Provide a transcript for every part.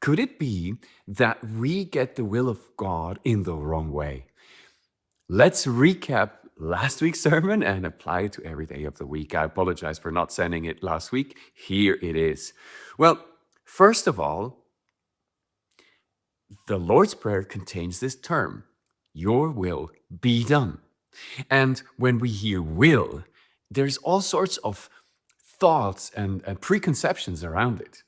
Could it be that we get the will of God in the wrong way? Let's recap last week's sermon and apply it to every day of the week. I apologize for not sending it last week. Here it is. Well, first of all, the Lord's Prayer contains this term, your will be done. And when we hear will, there's all sorts of thoughts and preconceptions around it.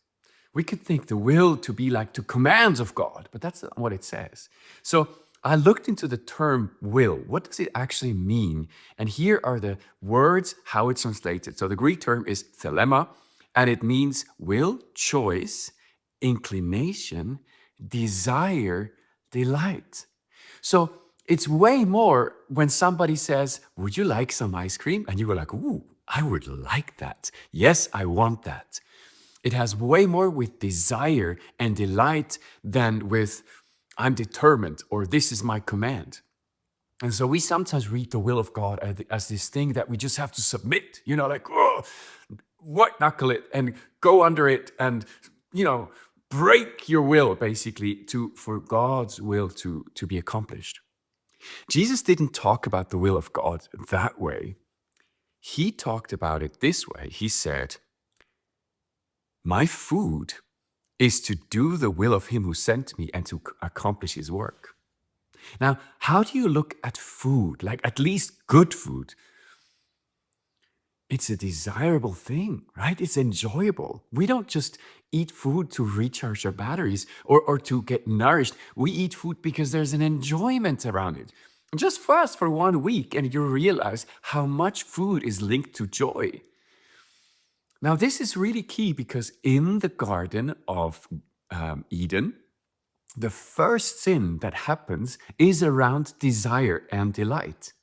We could think the will to be like the commands of God, but that's not what it says. So I looked into the term will. What does it actually mean? And here are the words, how it's translated. So the Greek term is thelema, and it means will, choice, inclination, desire, delight. So it's way more when somebody says, would you like some ice cream? And you go like, ooh, I would like that. Yes, I want that. It has way more with desire and delight than with I'm determined or this is my command. And so we sometimes read the will of God as this thing that we just have to submit, like, oh, white knuckle it and go under it and, break your will basically for God's will to be accomplished. Jesus didn't talk about the will of God that way. He talked about it this way. He said, my food is to do the will of him who sent me and to accomplish his work. Now, how do you look at food, like at least good food? It's a desirable thing, right? It's enjoyable. We don't just eat food to recharge our batteries or to get nourished. We eat food because there's an enjoyment around it. Just fast for 1 week and you realize how much food is linked to joy. Now, this is really key because in the Garden of Eden, the first sin that happens is around desire and delight.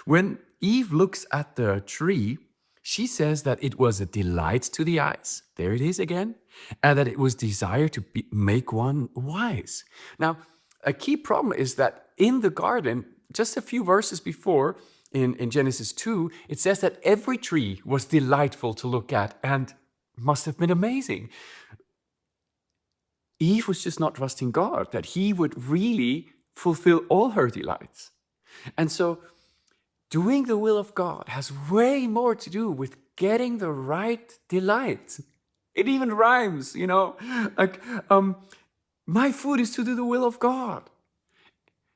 When Eve looks at the tree, she says that it was a delight to the eyes. There it is again. And that it was desire to make one wise. Now, a key problem is that in the garden, just a few verses before, in Genesis 2, it says that every tree was delightful to look at and must have been amazing. Eve was just not trusting God, that he would really fulfill all her delights. And so doing the will of God has way more to do with getting the right delight. It even rhymes, like, my food is to do the will of God.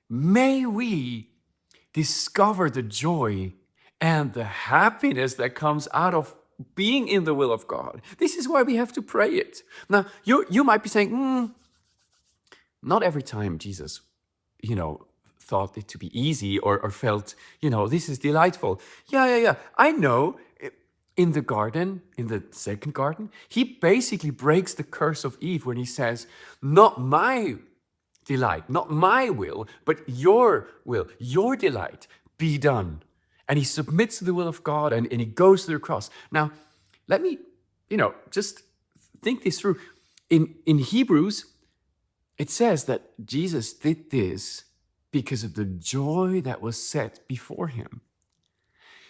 May we discover the joy and the happiness that comes out of being in the will of God. This is why we have to pray it. Now, you might be saying, not every time Jesus, thought it to be easy or felt, this is delightful. Yeah. I know in the garden, in the second garden, he basically breaks the curse of Eve when he says, not my delight, not my will, but your will, your delight be done. And he submits to the will of God and he goes to the cross. Now, let me, just think this through. In Hebrews, it says that Jesus did this because of the joy that was set before him.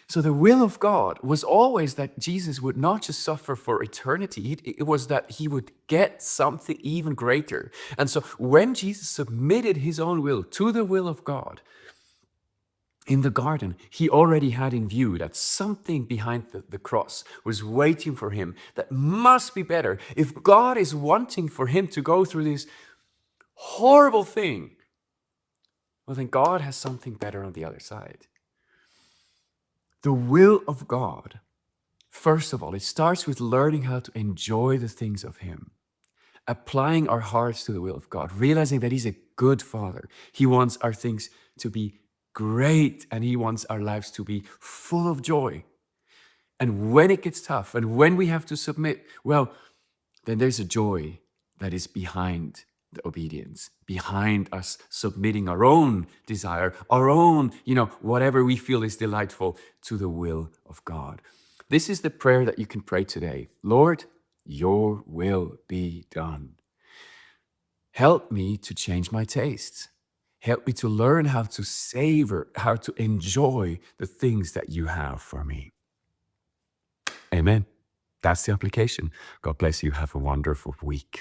So the will of God was always that Jesus would not just suffer for eternity, it was that he would get something even greater. And so when Jesus submitted his own will to the will of God, in the garden, he already had in view that something behind the cross was waiting for him that must be better. If God is wanting for him to go through this horrible thing, well, then God has something better on the other side. The will of God, first of all, it starts with learning how to enjoy the things of him, applying our hearts to the will of God, realizing that he's a good Father. He wants our things to be great and he wants our lives to be full of joy. And when it gets tough and when we have to submit, well, then there's a joy that is behind the obedience, behind us submitting our own desire, our own, whatever we feel is delightful to the will of God. This is the prayer that you can pray today. Lord, your will be done. Help me to change my tastes. Help me to learn how to savor, how to enjoy the things that you have for me. Amen. That's the application. God bless you. Have a wonderful week.